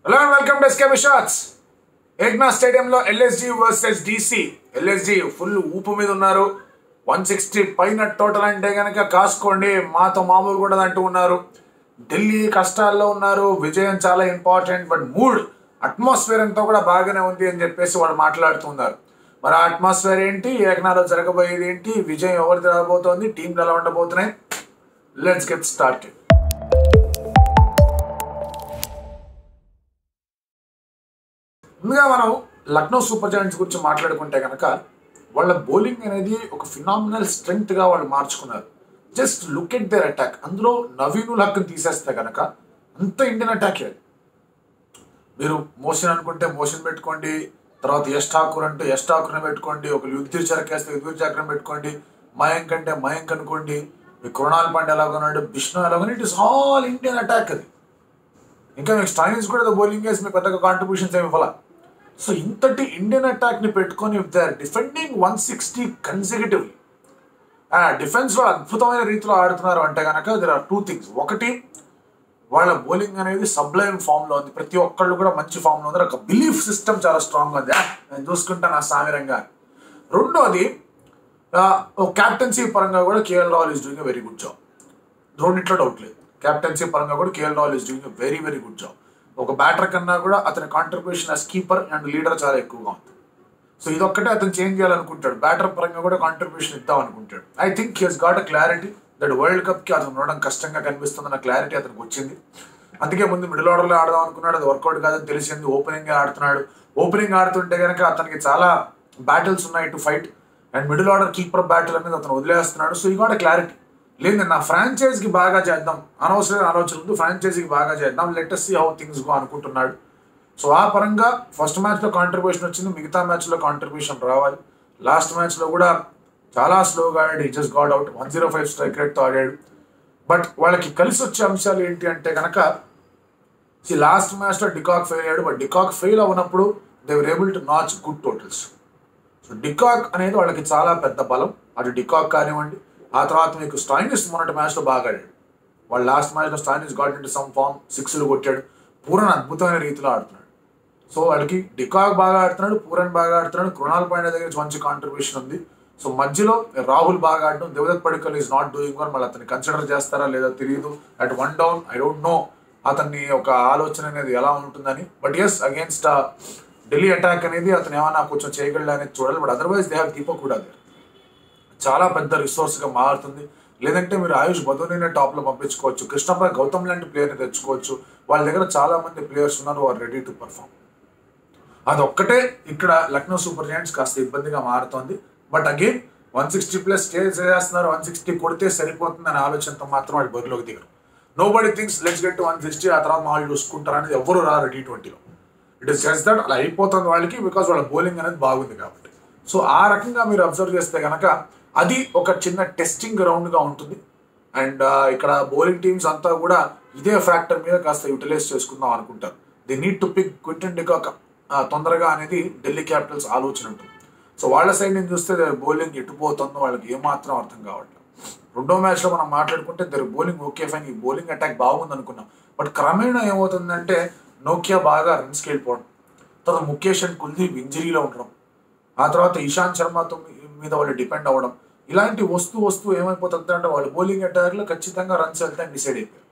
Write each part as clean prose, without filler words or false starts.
Hello and welcome to SKB Shots. Ekana స్టేడియంలో LSG versus DC. LSG full ఊపు మీద ఉన్నారు. 160 పైన టోటల్ అంటే కనుక కాసుకోండి, మాతో మామూలు కూడా అంటూ ఉన్నారు. ఢిల్లీ కష్టాల్లో ఉన్నారు, విజయం చాలా ఇంపార్టెంట్, బట్ మూడ్ అట్మాస్ఫియర్ అంతా కూడా బాగానే ఉంది అని చెప్పేసి వాళ్ళు మాట్లాడుతున్నారు. మరి ఆ అట్మాస్ఫియర్ ఏంటి, ఏక్నాలో జరగబోయేది ఏంటి, విజయం ఎవరిది రాబోతోంది, టీంలు ఎలా ఉండబోతున్నాయి, లెట్స్ గెట్ స్టార్టెడ్. ముందుగా మనం లక్నో సూపర్ జైంట్స్ గురించి మాట్లాడుకుంటే కనుక వాళ్ళ బౌలింగ్ అనేది ఒక ఫినామినల్ స్ట్రెంగ్త్గా వాళ్ళు మార్చుకున్నారు. Just look at their attack. అందులో నవీన్ ఉల్ హక్ని తీసేస్తే కనుక అంత ఇండియన్ అటాక్. మీరు మోషన్ అనుకుంటే మోషన్ పెట్టుకోండి, తర్వాత యష్ ఠాకూర్ అంటే యష్ ఠాకూర్ని పెట్టుకోండి, ఒక యుద్ధీర్ చరకేస్తే యుద్ధీర్ చక్రం పెట్టుకోండి, మయాంక్ అంటే మయాంక్ అనుకోండి, మీ కృణాల్ పాండే ఎలాగొన్నాడు, బిష్ణు ఎలాగొని, it is all Indian attack. అది ఇంకా మీకు స్టైనిస్ కూడా బౌలింగ్ వేసి మీకు పెద్దగా కాంట్రిబ్యూషన్స్ ఏమి ఇవ్వాల. సో ఇంతటి ఇండియన్ అటాక్ని పెట్టుకొని దే ఆర్ డిఫెండింగ్ 160 కన్సిక్యూటివ్లీ. డిఫెన్స్లో అద్భుతమైన రీతిలో ఆడుతున్నారు అంటే కనుక దెర్ ఆర్ టూ థింగ్స్. ఒకటి, వాళ్ళ బౌలింగ్ అనేది సబ్లైమ్ ఫామ్లో ఉంది, ప్రతి ఒక్కళ్ళు కూడా మంచి ఫామ్లో ఉంది, ఒక బిలీఫ్ సిస్టమ్ చాలా స్ట్రాంగ్గా ఉంది, నేను చూసుకుంటాను ఆ సామిరంగా. రెండోది, క్యాప్టెన్సీ పరంగా కూడా KL Rahul is doing a very good job. రెండిట్లో డౌట్ లేదు, క్యాప్టెన్సీ పరంగా కూడా KL Rahul is doing a very very good job. ఒక బ్యాటర్ కన్నా కూడా అతని contribution as keeper and leader చాలా ఎక్కువగా ఉంది. సో ఇదొక్కటే అతను చేంజ్ చేయాలనుకుంటాడు, బ్యాటర్ పరంగా కూడా కాంట్రిబ్యూషన్ ఇద్దాం అనుకుంటాడు. I think he has got a clarity that world కప్కి అతను ఉండడం కష్టంగా కనిపిస్తుందన్న క్లారిటీ అతనికి వచ్చింది. అందుకే ముందు మిడిల్ ఆర్డర్లో ఆడదాం అనుకున్నాడు, అది వర్కౌట్ కాదని తెలిసింది, ఓపెనింగ్గా ఆడుతున్నాడు. ఓపెనింగ్ ఆడుతుంటే కనుక అతనికి చాలా బ్యాటిల్స్ ఉన్నాయి to fight, and middle order keeper battle అనేది అతను వదిలేస్తున్నాడు. సో ఈ గాట్ అ క్లారిటీ. లేదు, నా ఫ్రాంచైజీకి బాగా చేద్దాం, అనవసరమైన ఆలోచన ఉంది, ఫ్రాంచైజీకి బాగా చేద్దాం, let us see how things go అనుకుంటున్నాడు. సో ఆ పరంగా ఫస్ట్ మ్యాచ్లో కాంట్రిబ్యూషన్ వచ్చింది, మిగతా మ్యాచ్లో కాంట్రిబ్యూషన్ రావాలి. లాస్ట్ మ్యాచ్లో కూడా చాలా స్లోగా ఆడాడు, he just got out, 105 strike రేట్తో ఆడాడు. బట్ వాళ్ళకి కలిసి వచ్చే అంశాలు ఏంటి అంటే కనుక లాస్ట్ మ్యాచ్లో డికాక్ ఫెయిల్ అయ్యాడు, బట్ డికాక్ ఫెయిల్ అవునప్పుడు they were able to notch good totals. So de Kock అనేది వాళ్ళకి చాలా పెద్ద బలం. అటు డికాక్ కానివ్వండి, ఆ తర్వాత మీకు స్టైనిస్ మొన్నటి మ్యాచ్లో బాగా ఆడాడు. వాళ్ళు లాస్ట్ మ్యాచ్లో Stoinis got into some form, 6లు కొట్టాడు. పూరన్ అద్భుతమైన రీతిలో ఆడుతున్నాడు. సో వాళ్ళకి డికాక్ బాగా ఆడుతున్నాడు, పూరన్ బాగా ఆడుతున్నాడు, కృణాల్ పాండే దగ్గర మంచి కాంట్రిబ్యూషన్ ఉంది. సో మధ్యలో రాహుల్ బాగా ఆడడం, Devdutt Padikkal is not doing one, మళ్ళీ అతన్ని కన్సిడర్ చేస్తారా లేదా తెలియదు. At 1 down I don't know అతన్ని ఒక ఆలోచన అనేది ఎలా ఉంటుందని. But yes, against Delhi attack అనేది అతను ఏమైనా కొంచెం చేయగలడా అనేది చూడాలి. But otherwise they have Deepak కూడా చాలా పెద్ద రిసోర్స్గా మారుతుంది. లేదంటే మీరు ఆయుష్ బదోనీనే టాప్లో పంపించుకోవచ్చు, కృష్ణపై గౌతమ్ లాంటి ప్లేయర్ని తెచ్చుకోవచ్చు. వాళ్ళ దగ్గర చాలా మంది ప్లేయర్స్ ఉన్నారు, ఆర్ రెడీ టు పర్ఫామ్. అదొక్కటే ఇక్కడ లక్నో సూపర్ జైంట్స్ కాస్త ఇబ్బందిగా మారుతోంది. బట్ అగైన్ 160+ స్టే చేస్తున్నారు, 160 కొడితే సరిపోతుంది అనే ఆలోచనతో మాత్రం వాళ్ళు బరిలోకి దిగరు. Nobody thinks let's get to 160, ఆ తర్వాత వాళ్ళు చూసుకుంటారు అనేది ఎవరు రారు T20లో. ఇట్ ఈస్ జస్ట్ దట్ అలా అయిపోతుంది వాళ్ళకి, బికాస్ వాళ్ళ బౌలింగ్ అనేది బాగుంది కాబట్టి. సో ఆ రకంగా మీరు అబ్జర్వ్ చేస్తే కనుక అది ఒక చిన్న టెస్టింగ్ గ్రౌండ్గా ఉంటుంది. అండ్ ఇక్కడ బౌలింగ్ టీమ్స్ అంతా కూడా ఇదే ఫ్యాక్టర్ మీద కాస్త యూటిలైజ్ చేసుకుందాం అనుకుంటారు. The need to pick Quinton de Kock తొందరగా అనేది ఢిల్లీ క్యాపిటల్స్ ఆలోచన ఉంటుంది. సో వాళ్ళ సైడ్ నుంచి చూస్తే బౌలింగ్ ఎటుపోతుందో వాళ్ళకి ఏమాత్రం అర్థం కావట్లేదు. రెండో మ్యాచ్లో మనం మాట్లాడుకుంటే దర్ బౌలింగ్ ఓకే ఫైన్, ఈ బౌలింగ్ అటాక్ బాగుంది అనుకున్నాం. బట్ క్రమేణా ఏమవుతుందంటే నోకియా బాగా రన్స్కి వెళ్ళిపోవడం, తర్వాత ముఖేష్ అండ్ కుల్దీప్ ఇంజరీలో ఉండడం, ఆ తర్వాత ఇషాంత్ శర్మతో మీద వాళ్ళు డిపెండ్ అవ్వడం, ఇలాంటి వస్తూ ఏమైపోతుంది అంటే వాళ్ళ బౌలింగ్ అటాక్లో ఖచ్చితంగా రన్స్ వెళ్తాయని డిసైడ్ అయిపోయారు.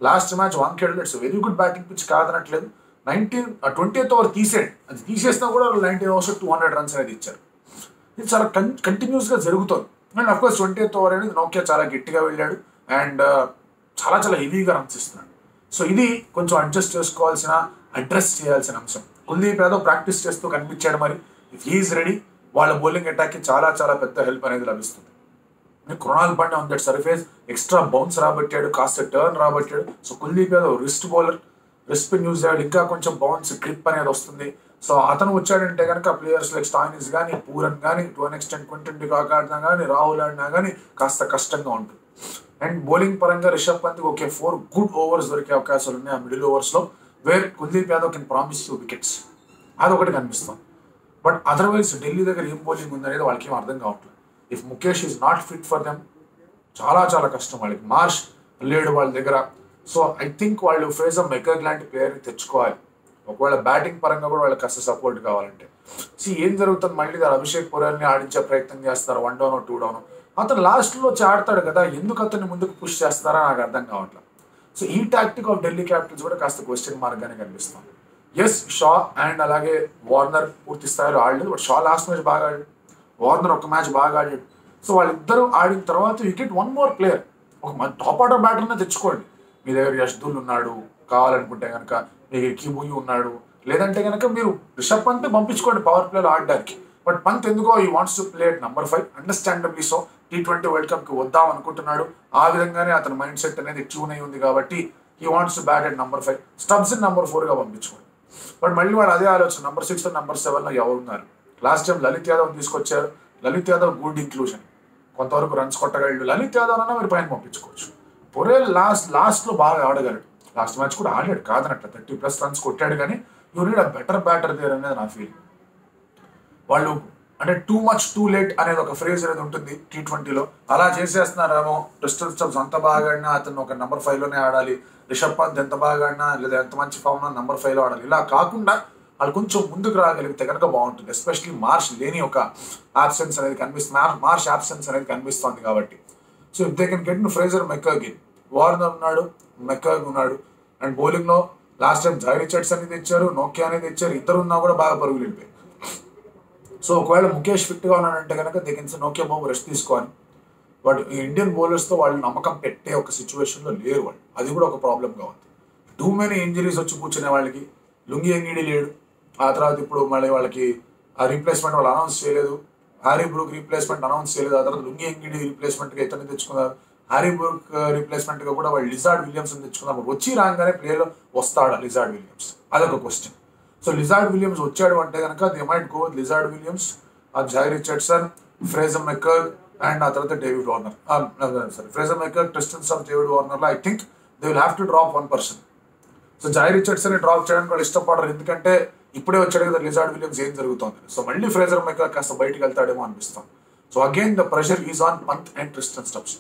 లాస్ట్ మ్యాచ్ వాంఖేడేలో it's very good batting pitch కాదనట్లేదు, 20th ఓవర్ తీసేయండి, అది తీసేసినా కూడా 19 overs 200 runs అనేది ఇచ్చారు. ఇది చాలా కంటిన్యూస్గా జరుగుతుంది. అండ్ అఫ్కోర్స్ 20th ఓవర్ అనేది నోకియా చాలా గట్టిగా వెళ్ళాడు అండ్ చాలా హెవీగా రన్స్ ఇస్తున్నాడు. సో ఇది కొంచెం అడ్రస్ చేయాల్సిన అంశం. కుల్దీప్ యాదవ్ ప్రాక్టీస్ చేస్తూ కనిపించాడు. మరి ఇఫ్ హీఈస్ రెడీ, వాళ్ళ బౌలింగ్ అటాక్కి చాలా పెద్ద హెల్ప్ అనేది లభిస్తుంది. Krunal Pandya on that surface extra bounce రాబట్టాడు, కాస్త టర్న్ రాబట్టాడు. So Kuldeep Yadav wrist bowler, wrist spin use చేయాలి, ఇంకా కొంచెం బౌన్స్ గ్రిప్ అనేది వస్తుంది. సో అతను వచ్చాడంటే కనుక ప్లేయర్స్ లైక్ స్టాయినిస్ కానీ, పూరన్ కానీ, to an extent Quinton de Kock ఆడినా కానీ, రాహుల్ ఆడినా కానీ కాస్త కష్టంగా ఉంటుంది. అండ్ బౌలింగ్ పరంగా రిషబ్ పంత్కి ఓకే 4 good overs దొరికే అవకాశాలు ఉన్నాయి ఆ మిడిల్ ఓవర్స్లో, where Kuldeep Yadav can promise 2 wickets. అదొకటి కనిపిస్తుంది. బట్ అదర్వైజ్ ఢిల్లీ దగ్గర ఏం బౌలింగ్ ఉందనేది వాళ్ళకి ఏం అర్థం కావట్లేదు. If Mukesh is not fit for them, చాలా కష్టం వాళ్ళకి. మార్ష్ లేడు వాళ్ళ దగ్గర. సో ఐ థింక్ వాళ్ళు ఫ్రేజర్ మెకర్ లాంటి ప్లేయర్ని తెచ్చుకోవాలి. ఒకవేళ బ్యాటింగ్ పరంగా కూడా వాళ్ళకి కాస్త సపోర్ట్ కావాలంటే. ఏం జరుగుతుంది, మళ్ళీ అభిషేక్ పురాల్ని ఆడించే ప్రయత్నం చేస్తారు 1 డౌన్ 2 డౌన్. అతను లాస్ట్లో వచ్చి ఆడతాడు కదా, ఎందుకు అతన్ని ముందుకు పుష్ చేస్తారా నాకు అర్థం కావట్లేదు. ఈ టాక్టిక్ ఆఫ్ ఢిల్లీ క్యాపిటల్స్ కూడా కాస్త క్వశ్చన్ మార్క్ గానే కనిపిస్తుంది. ఎస్, షా అండ్ అలాగే వార్నర్ పూర్తి స్థాయిలో ఆడలేదు. బట్ షా లాస్ట్ మ్యాచ్ బాగా ఆడాడు, వార్నర్ ఒక మ్యాచ్ బాగా ఆడాడు. వాళ్ళిద్దరూ ఆడిన తర్వాత you get one more player, ఒక టాప్ ఆర్డర్ బ్యాటర్నే తెచ్చుకోండి. మీ దగ్గర యష్దుల్ ఉన్నాడు, కావాలనుకుంటే కనుక మీకు కిబుయి ఉన్నాడు, లేదంటే కనుక మీరు రిషబ్ పంత్ పంపించుకోండి పవర్ ప్లేలో ఆడడానికి. బట్ పంత్ ఎందుకో he wants to play at number 5, understandably so. T20 world cup కి వద్దాం అనుకుంటున్నాడు, ఆ విధంగానే అతని మైండ్ సెట్ అనేది ట్యూన్ అయి ఉంది కాబట్టి he wants to bat at number 5, Stubbs number 4 గా పంపించుకోండి. బట్ మళ్ళీ వాడు అదే ఆలోచన, నంబర్ 6 నంబర్ 7 ఎవరున్నారు. లాస్ట్ టైం లలిత్ యాదవ్ తీసుకొచ్చారు, లలిత్ యాదవ్ గుడ్ ఇంక్లూజన్, కొంతవరకు రన్స్ కొట్టగలడు. లలిత్ యాదవ్ అన్నా మీరు పైన పంపించుకోవచ్చు. పొరేల్ లాస్ట్ లో బాగా ఆడగలడు, లాస్ట్ మ్యాచ్ కూడా ఆడాడు కాదనట్ల, 30+ రన్స్ కొట్టాడు. కానీ you need a better batter there అనేది నా ఫీలింగ్. వాళ్ళు అంటే టూ మచ్ టూ లేట్ అనేది ఒక ఫ్రేజ్ అనేది ఉంటుంది T20లో, అలా చేసేస్తున్నారేమో. క్రిస్టల్ స్టబ్స్ అంత బాగా ఆడినా అతను ఒక నంబర్ 5లోనే ఆడాలి, రిషబ్ పంత్ ఎంత బాగా ఆడినా లేదా ఎంత మంచి ఫామ్ ఉన్నా నంబర్ 5లో ఆడాలి. ఇలా కాకుండా వాళ్ళు కొంచెం ముందుకు రాగలిగితే కనుక బాగుంటుంది. ఎస్పెషలీ మార్ష్ లేని ఒక ఆబ్సెన్స్ అనేది కనిపిస్తుంది, మార్ష్ ఆబ్సెన్స్ అనేది కనిపిస్తుంది కాబట్టి. If they can get Fraser McGurk, Warner ఉన్నాడు, మెక్కర్గ్ ఉన్నాడు, అండ్ బౌలింగ్ లో లాస్ట్ టైం జై రిచర్డ్స్ అనేది తెచ్చారు, నోకియా అనేది తెచ్చారు, ఇద్దరు ఉన్నా కూడా బాగా పరుగులు వెళ్ళిపోయాయి. ఒకవేళ ముఖేష్ ఫిట్ గా ఉన్నాడంటే కనుక they can say Nokia Babu rest తీసుకోవాలి. బట్ ఇండియన్ బౌలర్స్ తో వాళ్ళు నమ్మకం పెట్టే ఒక సిచ్యువేషన్ లో లేరు వాళ్ళు, అది కూడా ఒక ప్రాబ్లం గా ఉంది. టూ మెనీ ఇంజరీస్ వచ్చి కూర్చునే వాళ్ళకి. లుంగి ఎంగిడి లేడు, ఆ తర్వాత ఇప్పుడు మళ్ళీ వాళ్ళకి ఆ రీప్లేస్మెంట్ వాళ్ళు అనౌన్స్ చేయలేదు, హ్యారీ బ్రూక్ రీప్లేస్మెంట్ అనౌన్స్ చేయలేదు. ఆ తర్వాత లుంగి ఎంగిడి రీప్లేస్మెంట్ గా ఇతన్ని తెచ్చుకున్నారు, హ్యారీ బ్రూక్ రీప్లేస్మెంట్ గా కూడా వాళ్ళు లిజార్డ్ విలియమ్స్ తెచ్చుకున్నారు. వచ్చి రాగానే ప్లేయర్లో వస్తాడా లిజార్డ్ విలియమ్స్, అదొక క్వశ్చన్. లిజార్డ్ విలియమ్స్ వచ్చాడు అంటే కనుక they might go Lizaad Williams, Jhye Richardson, Fraser McGurk and ఆ తర్వాత David Warner. Fraser McGurk, Tristan Stubbs, David Warner లో I think they will have to drop 1 person. Jhye Richardson drop చేయడానికి వాళ్ళు ఇష్టపడరు, ఎందుకంటే ఇప్పుడే వచ్చాడు కదా లిజార్డ్ విలియమ్స్, ఏం జరుగుతుంది. మళ్ళీ ఫ్రేజర్ మెక్కర్గ్ కాస్త బయటకు వెళ్తాడేమో అనిపిస్తాం. Again the pressure is on Pant and Tristan Stubbs.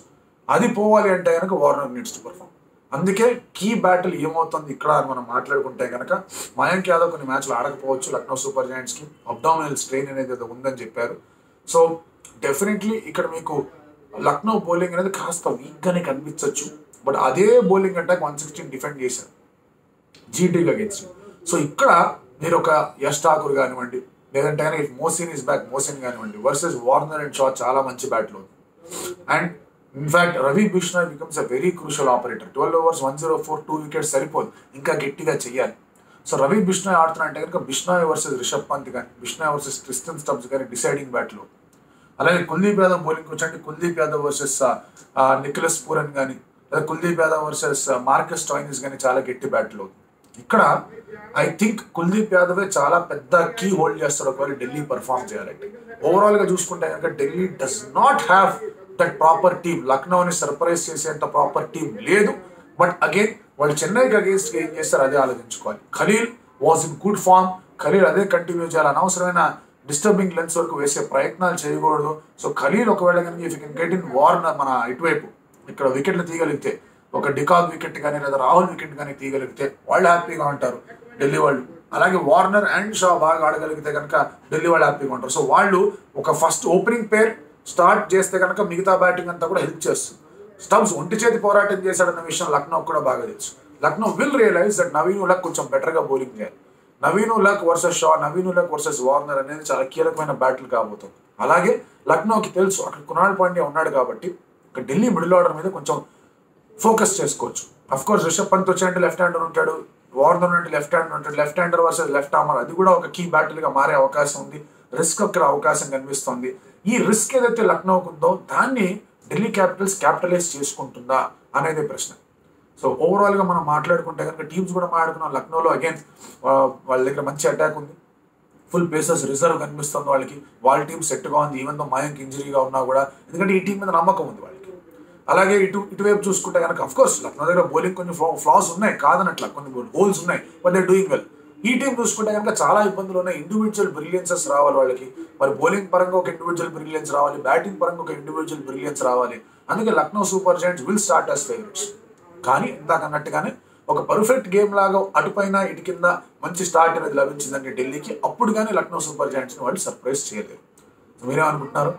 అది పోవాలి అంటే కనుక వార్నర్ నీడ్స్ టు పర్ఫార్మ్. అందుకే కీ బ్యాటిల్ ఏమవుతుంది ఇక్కడ అని మనం మాట్లాడుకుంటే కనుక, మయాంక్ యాదవ్ కొన్ని మ్యాచ్లు ఆడకపోవచ్చు లక్నో సూపర్ జైంట్స్ కి, అబ్డామినల్ స్ట్రెయిన్ అనేది ఉందని చెప్పారు. డెఫినెట్లీ ఇక్కడ మీకు లక్నో బౌలింగ్ అనేది కాస్త వీక్ గానే కనిపించవచ్చు. బట్ అదే బౌలింగ్ అటాక్ 116 డిఫెండ్ చేశారు జీటీకి అగేన్స్ట్. ఇక్కడ మీరు ఒక యష్ ఠాకూర్ కానివ్వండి, లేదంటే కానీ మోసిన్ ఇస్ బ్యాక్, మోసిన్ కానివ్వండి వర్సెస్ వార్నర్ అండ్ షా చాలా మంచి బ్యాట్లు ఉంది. And in fact Ravi Bishnoi becomes a very crucial operator. 12 overs 104, 2 wickets సరిపోదు, ఇంకా గట్టిగా చెయ్యాలి. రవి బిష్నాయ్ ఆడుతున్నా అంటే కనుక బిష్నాయ్ వర్సెస్ రిషబ్ పంత్ కానీ, బిష్నాయ్ వర్సెస్ క్రిస్టన్ స్టబ్స్ కానీ డిసైడింగ్ బ్యాట్లు. అలాగే కుల్దీప్ యాదవ్ బౌలింగ్ వచ్చండి, Kuldeep Yadav versus Nicholas Pooran కానీ, లేదా Kuldeep Yadav versus Marcus Stoinis కానీ చాలా గట్టి బ్యాట్లు. ఇక్కడ ఐ థింక్ కుల్దీప్ యాదవే చాలా పెద్ద కీ హోల్డ్ చేస్తాడు ఒకవేళ ఢిల్లీ పర్ఫార్మ్ చేయాలంటే. ఓవరాల్ గా చూసుకుంటే కనుక Delhi does not have that proper team. లక్నోని సర్ప్రైజ్ చేసేంత ప్రాపర్ టీమ్ లేదు. బట్ అగైన్ వాళ్ళు చెన్నైకి అగేన్స్ట్ ఏం చేస్తారు అదే ఆలోచించుకోవాలి. Khaleel was in good form, Khaleel అదే కంటిన్యూ చేయాలి, అనవసరమైన డిస్టర్బింగ్ లెన్స్ వరకు వేసే ప్రయత్నాలు చేయకూడదు. ఖలీల్ ఒకవేళ కనుక if you can get in Warner మన ఇటువైపు ఇక్కడ వికెట్లు తీయగలిగితే, ఒక డికాక్ వికెట్ కానీ లేదా రాహుల్ వికెట్ కానీ తీయగలిగితే వాళ్ళు హ్యాపీగా ఉంటారు ఢిల్లీ వాళ్ళు. అలాగే వార్నర్ అండ్ షా బాగా ఆడగలిగితే కనుక ఢిల్లీ వాళ్ళు హ్యాపీగా ఉంటారు. వాళ్ళు ఒక ఫస్ట్ ఓపెనింగ్ పేర్ స్టార్ట్ చేస్తే కనుక మిగతా బ్యాటింగ్ అంతా కూడా హెల్ప్ చేస్తుంది. స్టబ్స్ ఒంటి చేతి పోరాటం చేశాడన్న విషయం లక్నో కూడా బాగా తెలుసు. Lucknow will realize that Naveen ul-Haq కొంచెం బెటర్గా బౌలింగ్ చేయాలి. Naveen ul-Haq versus Shaw, Naveen ul-Haq versus Warner అనేది చాలా కీలకమైన బ్యాటిల్ కాబోతుంది. అలాగే లక్నోకి తెలుసు అక్కడ కునాల్ పాండ్యా ఉన్నాడు కాబట్టి ఇక్కడ ఢిల్లీ మిడిల్ ఆర్డర్ మీద కొంచెం ఫోకస్ చేసుకోవచ్చు. అఫ్ కోర్స్ రిషబ్ పంత్ వచ్చాడంటే లెఫ్ట్ హ్యాండర్ ఉంటాడు, వార్నర్ అంటే లెఫ్ట్ హ్యాండర్ ఉంటాడు, left hander versus left armer, అది కూడా ఒక కీ బ్యాటిల్ గా మారే అవకాశం ఉంది. రిస్క్ అక్కడ అవకాశం కనిపిస్తుంది. ఈ రిస్క్ ఏదైతే లక్నోకు ఉందో దాన్ని ఢిల్లీ క్యాపిటల్స్ క్యాపిటలైజ్ చేసుకుంటుందా అనేది ప్రశ్న. ఓవరాల్ గా మనం మాట్లాడుకుంటే కనుక టీమ్స్ కూడా మాట్లాడుకున్నాం. లక్నోలో అగైన్ వాళ్ళ దగ్గర మంచి అటాక్ ఉంది, ఫుల్ పేసర్స్ రిజర్వ్ కనిపిస్తుంది వాళ్ళకి, వాళ్ళ టీం సెట్గా ఉంది ఈవెన్ దో మయాంక్ ఇంజరీగా ఉన్నా కూడా, ఎందుకంటే ఈ టీం మీద నమ్మకం ఉంది వాళ్ళకి. అలాగే ఇటువైపు చూసుకుంటే కనుక అఫ్ కోర్స్ లక్నో దగ్గర బౌలింగ్ కొన్ని ఫ్లాస్ ఉన్నాయి కాదనట్లా, కొన్ని హోల్స్ ఉన్నాయి, బట్ దే డూయింగ్ వెల్. ఈ టీం చూసుకుంటే కనుక చాలా ఇబ్బందులు ఉన్నాయి. ఇండివిజువల్ బ్రిలియన్సెస్ రావాలి వాళ్ళకి, మరి బౌలింగ్ పరంగా ఒక ఇండివిజువల్ బ్రిలియన్స్ రావాలి, బ్యాటింగ్ పరంగా ఒక ఇండివిజువల్ బ్రిలియన్స్ రావాలి. అందుకే Lucknow Super Giants will start as favourites. కానీ ఇందాక అన్నట్టుగానే ఒక పర్ఫెక్ట్ గేమ్ లాగా అటుపైన ఇటు కింద మంచి స్టార్ట్ అనేది లభించిందంటే ఢిల్లీకి, అప్పుడు కానీ లక్నో సూపర్ జాయింట్స్ని వాళ్ళు సర్ప్రైజ్ చేయలేరు. మీరేమనుకుంటున్నారు?